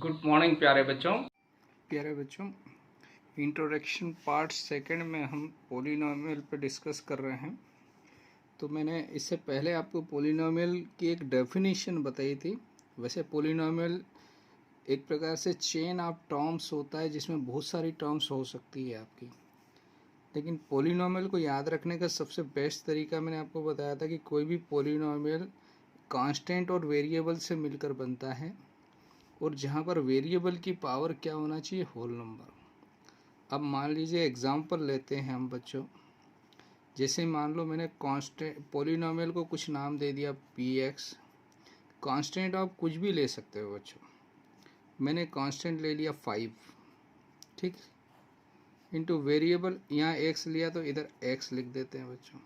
Good morning प्यारे बच्चों, introduction part second में हम पॉलिनोमियल पे डिस्कस कर रहे हैं। तो मैंने इससे पहले आपको पॉलिनोमियल की एक डेफिनेशन बताई थी। वैसे पॉलिनोमियल एक प्रकार से चेन ऑफ टर्म्स होता है जिसमें बहुत सारी टर्म्स हो सकती है आपकी, लेकिन पॉलिनोमियल को याद रखने का सबसे बेस्ट तरीका मैंने आपको बताया था कि कोई भी पॉलिनोमियल कांस्टेंट और वेरिएबल से मिलकर बनता है, और जहाँ पर वेरिएबल की पावर क्या होना चाहिए, होल नंबर। अब मान लीजिए एग्जांपल लेते हैं हम बच्चों, जैसे मान लो मैंने कांस्टेंट पॉलिनोमियल को कुछ नाम दे दिया px। कांस्टेंट आप कुछ भी ले सकते हो बच्चों, मैंने कांस्टेंट ले लिया 5, ठीक, इनटू वेरिएबल यहाँ x लिया तो इधर x लिख देते हैं बच्चों।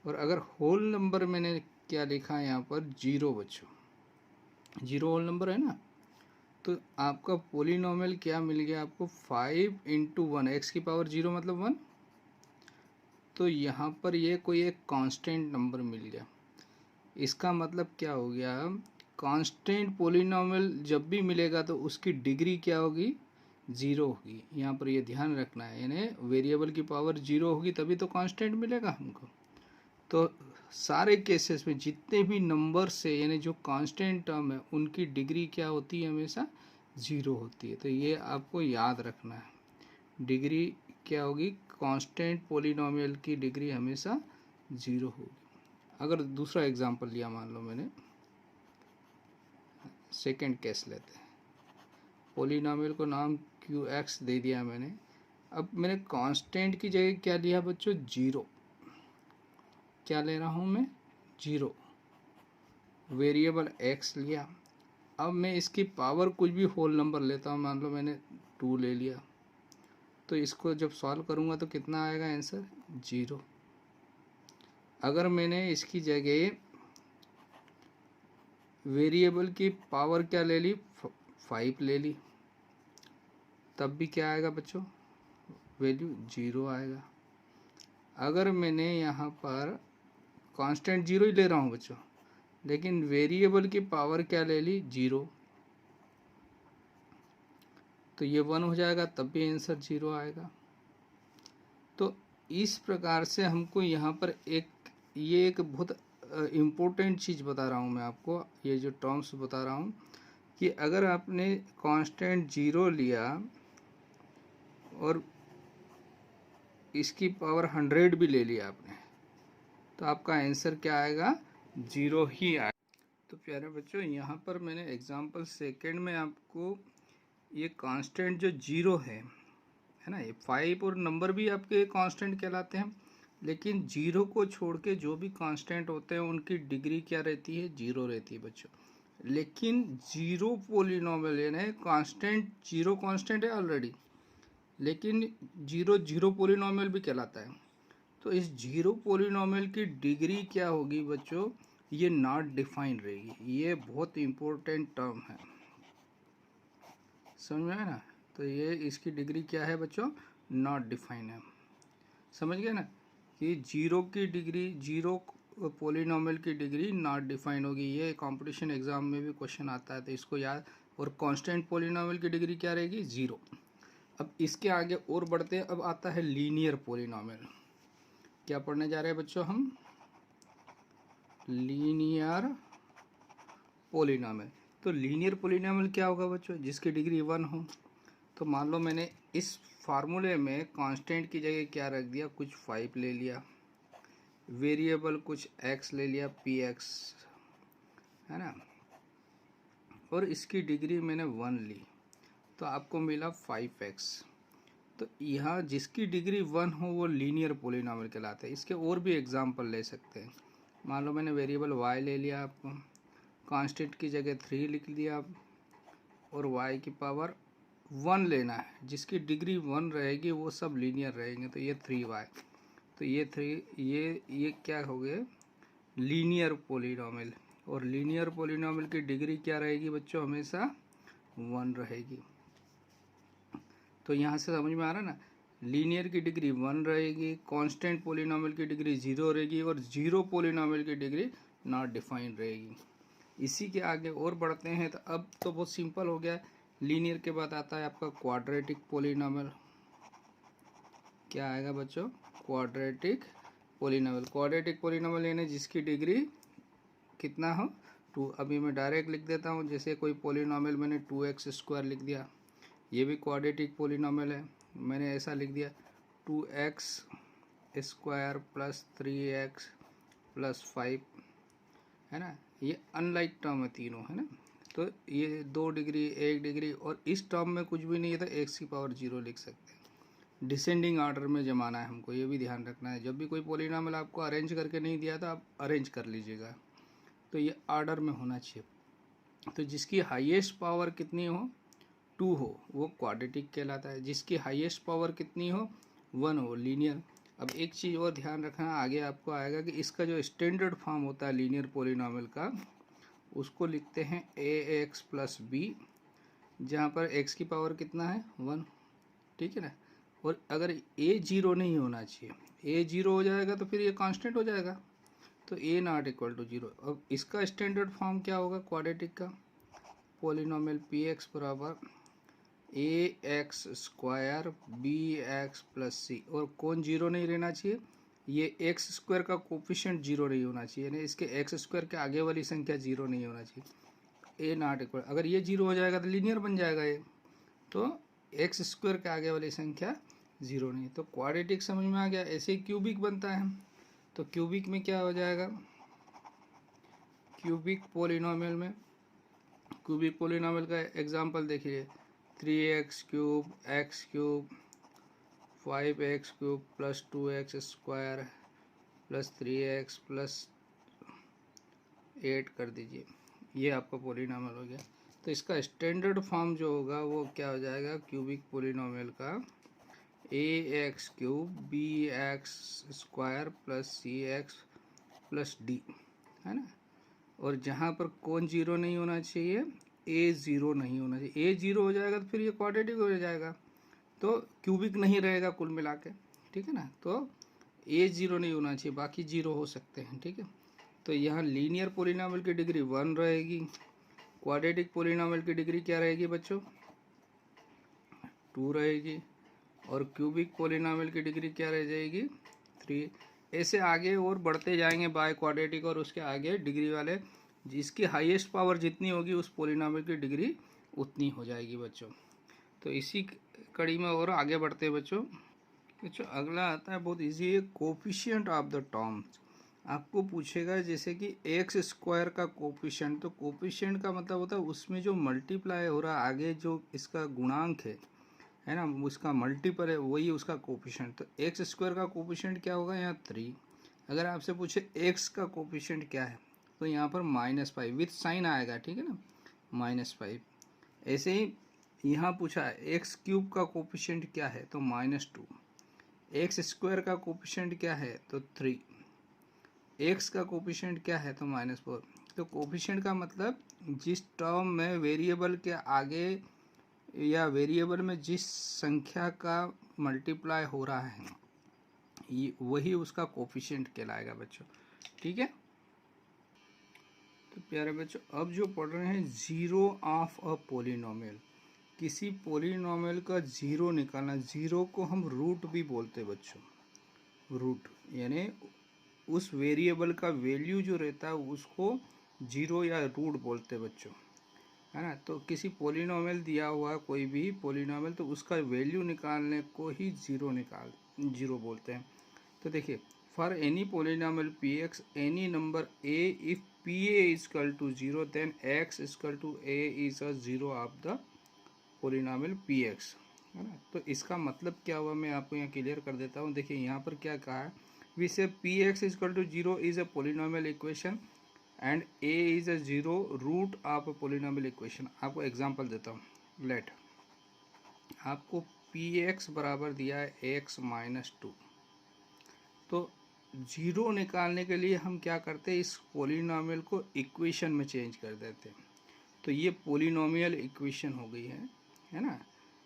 और अगर होल नंबर मैंने क्या लिखा है यहाँ पर, 0 बच्चों, 0 होल नंबर है ना, तो आपका पॉलिनोमियल क्या मिल गया आपको, 5 इंटू 1, एक्स की पावर 0 मतलब 1। तो यहाँ पर ये कोई एक कांस्टेंट नंबर मिल गया। इसका मतलब क्या हो गया, कांस्टेंट पॉलिनोमियल जब भी मिलेगा तो उसकी डिग्री क्या होगी, 0 होगी। यहाँ पर ये ध्यान रखना है, यानी वेरिएबल की पावर 0 होगी तभी तो कांस्टेंट मिलेगा हमको। तो सारे केसेस में जितने भी नंबर से यानी जो कांस्टेंट टर्म है उनकी डिग्री क्या होती है, हमेशा 0 होती है। तो ये आपको याद रखना है, डिग्री क्या होगी, कांस्टेंट पॉलिनोमियल की डिग्री हमेशा 0 होगी। अगर दूसरा एग्जांपल लिया, मान लो मैंने सेकंड केस लेते हैं, पॉलिनोमियल को नाम qx दे दिया मैंने। अब मैंने कांस्टेंट की जगह क्या लिया बच्चों, 0। क्या ले रहा हूँ मैं, 0। वेरिएबल x लिया। अब मैं इसकी पावर कुछ भी होल नंबर लेता हूँ, मान लो मैंने 2 ले लिया, तो इसको जब सॉल्व करूँगा तो कितना आएगा आंसर, 0। अगर मैंने इसकी जगह वेरिएबल की पावर क्या ले ली, 5 ले ली, तब भी क्या आएगा बच्चों, वैल्यू 0 आएगा। अगर मैंने यहाँ पर कांस्टेंट 0 ही ले रहा हूँ बच्चों, लेकिन वेरिएबल की पावर क्या ले ली, 0, तो ये 1 हो जाएगा, तब भी आंसर 0 आएगा। तो इस प्रकार से हमको यहाँ पर ये एक बहुत इम्पोर्टेंट चीज़ बता रहा हूँ मैं आपको, ये जो टर्म्स बता रहा हूँ कि अगर आपने कांस्टेंट 0 लिया और इसकी पावर 100 भी ले लिया आपने, तो आपका आंसर क्या आएगा, 0 ही आएगा। तो प्यारे बच्चों, यहाँ पर मैंने एग्जांपल सेकंड में आपको ये कांस्टेंट जो 0 है ना, ये 5 और नंबर भी आपके कांस्टेंट कहलाते हैं, लेकिन 0 को छोड़ के जो भी कांस्टेंट होते हैं उनकी डिग्री क्या रहती है, 0 रहती है बच्चों। लेकिन 0 पॉलिनोमियल यानी कांस्टेंट, 0 कांस्टेंट है ऑलरेडी, लेकिन 0 पॉलिनोमियल भी कहलाता है। तो इस 0 पॉलिनोमियल की डिग्री क्या होगी बच्चों, ये नॉट डिफाइंड रहेगी। ये बहुत इंपॉर्टेंट टर्म है, समझ में आया ना। तो ये इसकी डिग्री क्या है बच्चों, नॉट डिफाइन है। समझ गए ना कि 0 की डिग्री, 0 पॉलिनोमियल की डिग्री नॉट डिफाइन होगी। ये कंपटीशन एग्जाम में भी क्वेश्चन आता है, तो इसको याद। और कांस्टेंट पॉलिनोमियल की डिग्री क्या रहेगी, 0। अब इसके आगे और बढ़ते हैं, अब आता है लीनियर पॉलिनोमियल। क्या पढ़ने जा रहे हैं बच्चों हम, लीनियर पॉलिनोमियल। तो लीनियर पॉलिनोमियल क्या होगा बच्चों, जिसकी डिग्री 1 हो। तो मान लो मैंने इस फार्मूले में कांस्टेंट की जगह क्या रख दिया, कुछ 5 ले लिया, वेरिएबल कुछ x ले लिया, px है ना, और इसकी डिग्री मैंने 1 ली, तो आपको मिला 5x। तो यहाँ जिसकी डिग्री 1 हो वो लीनियर पॉलिनोमियल कहलाता है। इसके और भी एग्जांपल ले सकते हैं। मान लो मैंने वेरिएबल y ले लिया, आपको कांस्टेंट की जगह 3 लिख दिया आप, और y की पावर 1 लेना है, जिसकी डिग्री 1 रहेगी वो सब लीनियर रहेंगे। तो ये 3y, तो ये 3, ये क्या हो गए, लीनियर पॉलिनोमियल। और लीनियर पॉलिनोमियल की डिग्री क्या रहेगी बच्चों, हमेशा 1 रहेगी। तो यहाँ से समझ में आ रहा है ना, लीनियर की डिग्री 1 रहेगी, कांस्टेंट पॉलिनोमियल की डिग्री 0 रहेगी, और 0 पॉलिनोमियल की डिग्री नॉट डिफाइंड रहेगी। इसी के आगे और बढ़ते हैं तो अब तो बहुत सिंपल हो गया। लीनियर के बाद आता है आपका क्वाड्रेटिक पोलिनोमियल। क्या आएगा बच्चों? Quadratic polynomial. क्वाड्रेटिक पोलिनोमियल यानी जिसकी डिग्री कितना हो? 2। अभी मैं डायरेक्ट लिख देता हूँ, जैसे कोई पोलिनोमियल मैंने 2x² लिख दिया, ये भी क्वाड्रेटिक पोलिनोमियल है। मैंने ऐसा लिख दिया 2x² प्लस 3x प्लस 5, है ना। ये अनलाइक टर्म है तीनों, है ना। तो ये 2 डिग्री 1 डिग्री, और इस टर्म में कुछ भी नहीं है तो x⁻0 लिख सकते हैं। डिसेंडिंग ऑर्डर में जमाना है हमको, ये भी ध्यान रखना है। जब भी कोई पॉलीनॉमियल आपको अरेंज करके नहीं दिया था, आप अरेंज कर लीजिएगा, तो ये ऑर्डर में होना चाहिए। तो जिसकी हाईएस्ट पावर कितनी हो? 2 हो, वो क्वाड्रेटिक कहलाता है। जिसकी हाईएस्ट पावर कितनी हो? 1 हो, लीनियर। अब एक चीज़ और ध्यान रखना, आगे आपको आएगा कि इसका जो स्टैंडर्ड फॉर्म होता है लीनियर पॉलिनॉमियल का, उसको लिखते हैं ax प्लस बी, जहाँ पर x की पावर कितना है? 1, ठीक है ना। और अगर a 0 नहीं होना चाहिए, a 0 हो जाएगा तो फिर ये कांस्टेंट हो जाएगा, तो a नॉट इक्वल टू 0। अब इसका स्टैंडर्ड फॉर्म क्या होगा क्वाड्रेटिक का? पॉलिनॉमियल px बराबर ax² bx प्लस c, और कौन 0 नहीं रहना चाहिए? ये x² का कोफिशिएंट 0 नहीं होना चाहिए, यानी इसके x² के आगे वाली संख्या 0 नहीं होना चाहिए। a नॉट इक्वल, अगर ये 0 हो जाएगा तो लीनियर बन जाएगा ये, तो x² के आगे वाली संख्या 0 नहीं। तो क्वाड्रेटिक समझ में आ गया। ऐसे ही क्यूबिक बनता है, तो क्यूबिक में क्या हो जाएगा? क्यूबिक पोलिनोमियल में, क्यूबिक पोलिनोमियल का एग्जांपल देखिए, 3x³ x³ 5x³ plus 2x² plus 3x plus 8 कर दीजिए, ये आपका पोलिनोमियल हो गया। तो इसका स्टैंडर्ड फॉर्म जो होगा वो क्या हो जाएगा क्यूबिक पोलिनोमियल का? ax³ bx² plus cx plus d, है ना। और जहाँ पर कौन 0 नहीं होना चाहिए? a 0 नहीं होना चाहिए। a 0 हो जाएगा तो फिर ये क्वाड्रेटिक हो जाएगा, तो क्यूबिक नहीं रहेगा कुल मिला के, ठीक है ना। तो a 0 नहीं होना चाहिए, बाकी 0 हो सकते हैं, ठीक है। तो यहाँ लीनियर पोलिनोमियल की डिग्री 1 रहेगी, क्वाड्रेटिक पोलिनोमियल की डिग्री क्या रहेगी बच्चों? 2 रहेगी, और क्यूबिक पोलिनोमियल की डिग्री क्या रह जाएगी? 3। ऐसे आगे और बढ़ते जाएंगे बाय क्वाड्रेटिक, और उसके आगे डिग्री वाले, जिसकी हाईएस्ट पावर जितनी होगी उस पोलिनोमियल की डिग्री उतनी हो जाएगी बच्चों। तो इसी कड़ी में और आगे बढ़ते हैं बच्चों। अगला आता है, बहुत इजी है, कोफिशिएंट ऑफ द टर्म्स। आपको पूछेगा जैसे कि x² का कोफिशिएंट, तो कोफिशिएंट का मतलब होता है उसमें जो मल्टीप्लाई हो रहा है, आगे जो इसका गुणांक है ना, उसका मल्टीपल है, वही उसका कोफिशिएंट। तो x² का कोफिशिएंट क्या होगा? यहाँ 3। अगर आपसे पूछे x का कोफिशिएंट क्या है, तो यहाँ पर -5 विथ साइन आएगा, ठीक है ना, -5। ऐसे ही यहाँ पूछा है x³ का कोफिशिएंट क्या है, तो -2। x² का कोफिशिएंट क्या है, तो 3। x का कोफिशिएंट क्या है, तो -4। तो कोफिशिएंट का मतलब जिस टर्म में वेरिएबल के आगे या वेरिएबल में जिस संख्या का मल्टीप्लाई हो रहा है, ये वही उसका कोफिशिएंट कहलाएगा बच्चों, ठीक है। तो प्यारे बच्चों, अब जो पढ़ रहे हैं जीरो ऑफ अ पोलिनोमियल, किसी पोलिनोमियल का जीरो निकालना। जीरो को हम रूट भी बोलते हैं बच्चों, रूट यानी उस वेरिएबल का वैल्यू जो रहता है उसको जीरो या रूट बोलते हैं बच्चों, है ना। तो किसी पोलिनोमियल दिया हुआ कोई भी पोलिनोमियल, तो उसका वैल्यू निकालने को ही जीरो बोलते हैं। तो देखिए, for any polynomial px any number a if pa is equal to 0 then x equal to a is a zero of the polynomial px, है ना। तो इसका मतलब क्या हुआ, मैं आपको यहाँ क्लियर कर देता हूँ। देखिए यहाँ पर क्या कहा है, we say px is equal to 0 is a polynomial equation and a is a zero root of a polynomial equation. आपको एग्जांपल देता हूँ, लेट आपको px बराबर दिया है x -2, तो जीरो निकालने के लिए हम क्या करते हैं, इस पोलिनोमियल को इक्वेशन में चेंज कर देते हैं। तो ये पोलिनोमियल इक्वेशन हो गई है ना।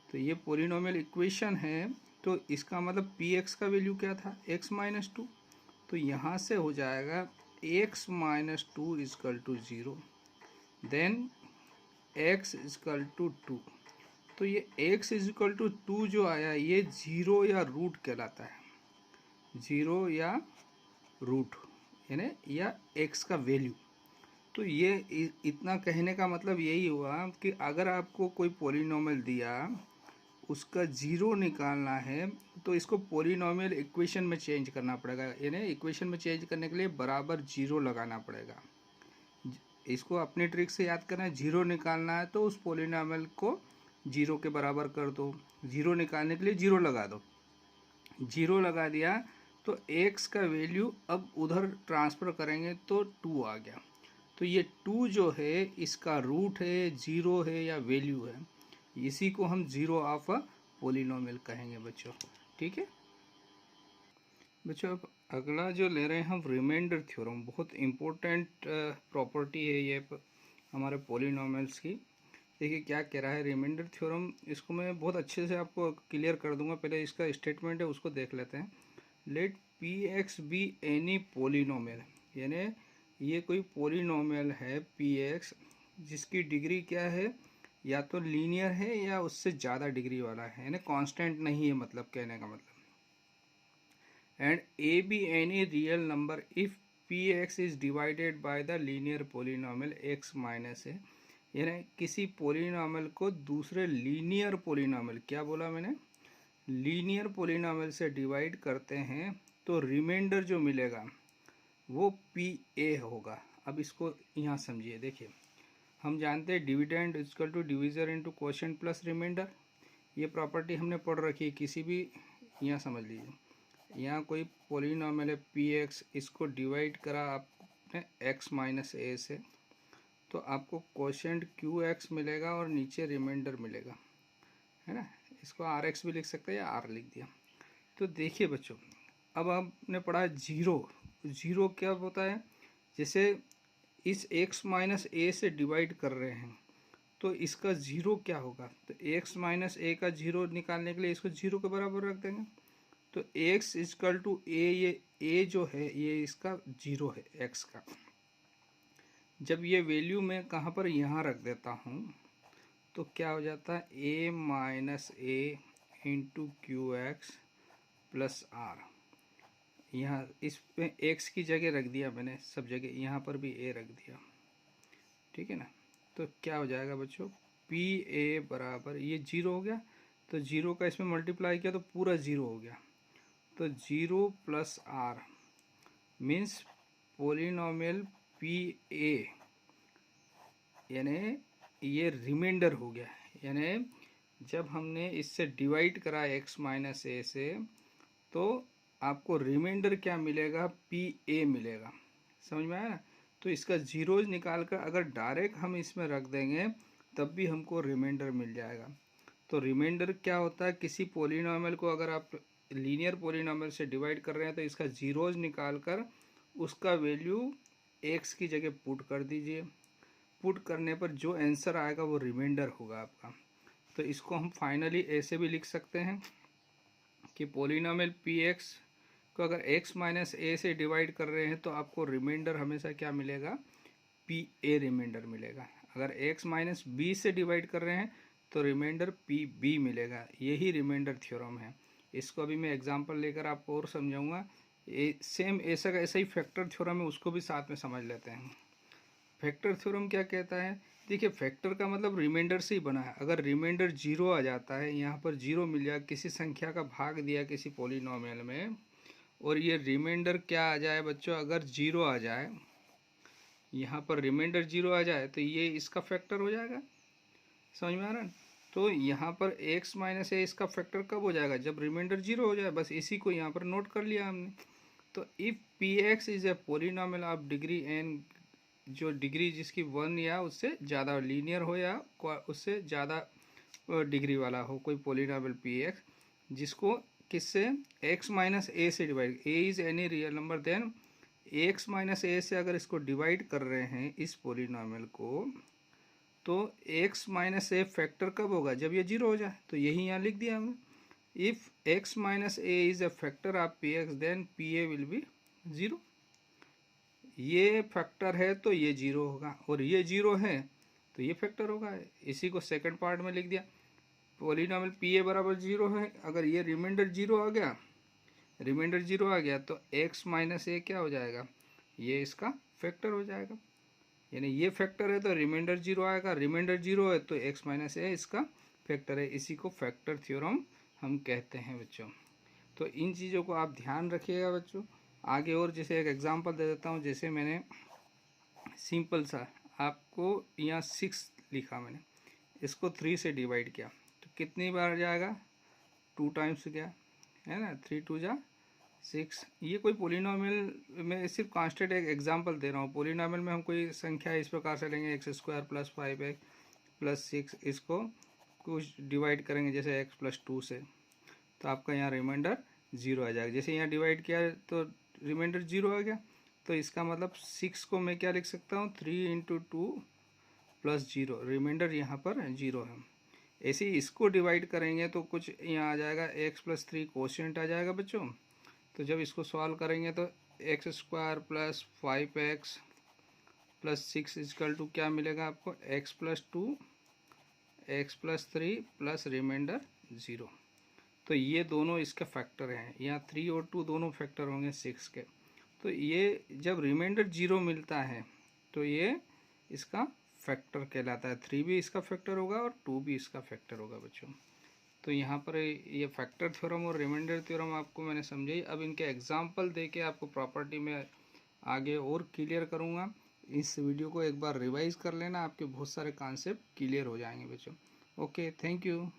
तो ये पोलिनोमियल इक्वेशन है, तो इसका मतलब px का वैल्यू क्या था, x -2। तो यहाँ से हो जाएगा x -2 equal to 0, then x equal to 2। तो ये x इजकल टू 2 जो आया ये जीरो या रूट कहलाता है, जीरो या रूट यानी या x का वैल्यू। तो ये इतना कहने का मतलब यही हुआ कि अगर आपको कोई पॉलिनोमियल दिया उसका जीरो निकालना है तो इसको पॉलिनोमियल इक्वेशन में चेंज करना पड़ेगा, यानी इक्वेशन में चेंज करने के लिए बराबर जीरो लगाना पड़ेगा। इसको अपनी ट्रिक से याद करना है, जीरो निकालना है तो उस पॉलिनोमियल को जीरो के बराबर कर दो, जीरो निकालने के लिए जीरो लगा दो, जीरो लगा दिया तो x का वैल्यू अब उधर ट्रांसफ़र करेंगे तो 2 आ गया। तो ये 2 जो है इसका रूट है, जीरो है या वैल्यू है, इसी को हम जीरो ऑफ अ पॉलिनोमियल कहेंगे बच्चों। ठीक है बच्चों, अब अगला जो ले रहे हैं हम रिमाइंडर थ्योरम, बहुत इम्पोर्टेंट प्रॉपर्टी है ये हमारे पॉलिनोमियल्स की। देखिए क्या कह रहा है रिमाइंडर थ्योरम, इसको मैं बहुत अच्छे से आपको क्लियर कर दूंगा, पहले इसका स्टेटमेंट है उसको देख लेते हैं। Let P X be any polynomial, यानी ये कोई पॉलिनोमियल है पी एक्स जिसकी डिग्री क्या है, या तो लीनियर है या उससे ज़्यादा डिग्री वाला है, यानी कांस्टेंट नहीं है, मतलब कहने का मतलब। And a b any real number if P x is divided by the linear polynomial x minus a, यानी किसी पॉलिनोमियल को दूसरे लीनियर पॉलिनोमियल, क्या बोला मैंने, लीनियर पॉलिनोमियल से डिवाइड करते हैं तो रिमाइंडर जो मिलेगा वो पी ए होगा। अब इसको यहाँ समझिए, देखिए हम जानते हैं dividend equal to divisor into quotient plus remainder, ये प्रॉपर्टी हमने पढ़ रखी है किसी भी, यहाँ समझ लीजिए यहाँ कोई पॉलिनोमियल है पी एक्स, इसको डिवाइड करा आपने एक्स माइनस ए से, तो आपको क्वोशिएंट क्यू एक्स मिलेगा और नीचे रिमाइंडर मिलेगा, है ना। इसको आर एक्स भी लिख सकते हैं या आर लिख दिया। तो देखिए बच्चों, अब आपने पढ़ा जीरो, जीरो क्या होता है, जैसे इस x माइनस ए से डिवाइड कर रहे हैं तो इसका जीरो क्या होगा, तो x माइनस ए का जीरो निकालने के लिए इसको जीरो के बराबर रख देंगे। तो x इजकल टू ए, ये a जो है ये इसका जीरो है x का। जब ये वैल्यू मैं कहाँ पर यहाँ रख देता हूँ तो क्या हो जाता है, a minus A into Q X plus R, यहाँ इस पे x की जगह रख दिया मैंने सब जगह, यहाँ पर भी a रख दिया, ठीक है ना। तो क्या हो जाएगा बच्चों, पी ए बराबर, ये जीरो हो गया तो जीरो का इसमें मल्टीप्लाई किया तो पूरा जीरो हो गया, तो zero plus R means polynomial P A, यानी ये रिमाइंडर हो गया, यानी जब हमने इससे डिवाइड करा x माइनस ए से तो आपको रिमाइंडर क्या मिलेगा, पी ए मिलेगा, समझ में आया। तो इसका जीरोज निकाल कर अगर डायरेक्ट हम इसमें रख देंगे तब भी हमको रिमाइंडर मिल जाएगा। तो रिमाइंडर क्या होता है, किसी पॉलिनोमियल को अगर आप लीनियर पॉलिनोमियल से डिवाइड कर रहे हैं तो इसका जीरोज निकाल कर उसका वैल्यू एक्स की जगह पुट कर दीजिए, पुट करने पर जो आंसर आएगा वो रिमाइंडर होगा आपका। तो इसको हम फाइनली ऐसे भी लिख सकते हैं कि पॉलिनोमियल पी एक्स को अगर x माइनस ए से डिवाइड कर रहे हैं तो आपको रिमाइंडर हमेशा क्या मिलेगा, पी ए रिमाइंडर मिलेगा। अगर x माइनस बी से डिवाइड कर रहे हैं तो रिमाइंडर पी बी मिलेगा। यही रिमाइंडर थ्योरम है। इसको अभी मैं एग्जांपल लेकर आपको और समझाऊंगा। सेम ऐसा का ऐसा ही फैक्टर थ्योरम है, उसको भी साथ में समझ लेते हैं। फैक्टर थ्योरम क्या कहता है, देखिए फैक्टर का मतलब रिमाइंडर से ही बना है। अगर रिमाइंडर जीरो आ जाता है, यहाँ पर जीरो मिल जाए, किसी संख्या का भाग दिया किसी पॉलिनोमियल में और ये रिमाइंडर क्या आ जाए बच्चों, अगर जीरो आ जाए, यहाँ पर रिमाइंडर जीरो आ जाए तो ये इसका फैक्टर हो जाएगा, समझ में आ रहा है। तो यहाँ पर x माइनस ए इसका फैक्टर कब हो जाएगा, जब रिमाइंडर जीरो हो जाए। बस इसी को यहाँ पर नोट कर लिया हमने। तो if P x is a polynomial of degree N, जो डिग्री जिसकी वन या उससे ज़्यादा, लीनियर हो या उससे ज़्यादा डिग्री वाला हो कोई पॉलिनोमियल पी एक्स, जिसको किससे, x माइनस ए से divide, a is any real number, then x minus a से अगर इसको डिवाइड कर रहे हैं इस पॉलिनोमियल को, तो x माइनस ए फैक्टर कब होगा, जब ये जीरो हो जाए। तो यही यहाँ लिख दिया हमने, if x minus A is a factor of P X then P A will be zero. ये फैक्टर है तो ये जीरो होगा, और ये जीरो है तो ये फैक्टर होगा। इसी को सेकंड पार्ट में लिख दिया। पॉलिनॉमियल पी ए बराबर जीरो है, अगर ये रिमाइंडर जीरो आ गया, रिमाइंडर जीरो आ गया तो x माइनस ए क्या हो जाएगा, ये इसका फैक्टर हो जाएगा। यानी ये फैक्टर है तो रिमाइंडर जीरो आएगा, रिमाइंडर जीरो है तो x माइनस ए इसका फैक्टर है। इसी को फैक्टर थ्योरम हम कहते हैं बच्चों। तो इन चीज़ों को आप ध्यान रखिएगा बच्चों। आगे और जैसे एक एग्जांपल दे देता हूँ। जैसे मैंने सिंपल सा आपको यहाँ 6 लिखा, मैंने इसको 3 से डिवाइड किया तो कितनी बार जाएगा, 2 टाइम्स गया है ना, 3 2 जा 6। ये कोई पोलिनोमियल में सिर्फ कांस्टेंट एक एग्जांपल दे रहा हूँ। पोलिनोमियल में हम कोई संख्या इस प्रकार से लेंगे x square plus 5x plus 6, इसको कुछ डिवाइड करेंगे जैसे x प्लस 2 से, तो आपका यहाँ रिमाइंडर जीरो आ जाएगा। जैसे यहाँ डिवाइड किया तो रिमाइंडर जीरो आ गया, तो इसका मतलब 6 को मैं क्या लिख सकता हूँ, 3 इंटू 2 प्लस जीरो, रिमाइंडर यहाँ पर जीरो है। ऐसे ही इसको डिवाइड करेंगे तो कुछ यहाँ आ जाएगा x प्लस 3 कोशिएंट आ जाएगा बच्चों। तो जब इसको सॉल्व करेंगे तो X square plus 5x plus 6 equal to क्या मिलेगा आपको, x plus 2 x plus 3 plus remainder zero. तो ये दोनों इसके फैक्टर हैं, यहाँ 3 और 2 दोनों फैक्टर होंगे 6 के। तो ये जब रिमाइंडर जीरो मिलता है तो ये इसका फैक्टर कहलाता है। 3 भी इसका फैक्टर होगा और 2 भी इसका फैक्टर होगा बच्चों। तो यहाँ पर ये फैक्टर थ्योरम और रिमाइंडर थ्योरम आपको मैंने समझाई। अब इनके एग्जांपल देके आपको प्रॉपर्टी में आगे और क्लियर करूँगा। इस वीडियो को एक बार रिवाइज कर लेना, आपके बहुत सारे कॉन्सेप्ट क्लियर हो जाएंगे बच्चों। Okay, thank you.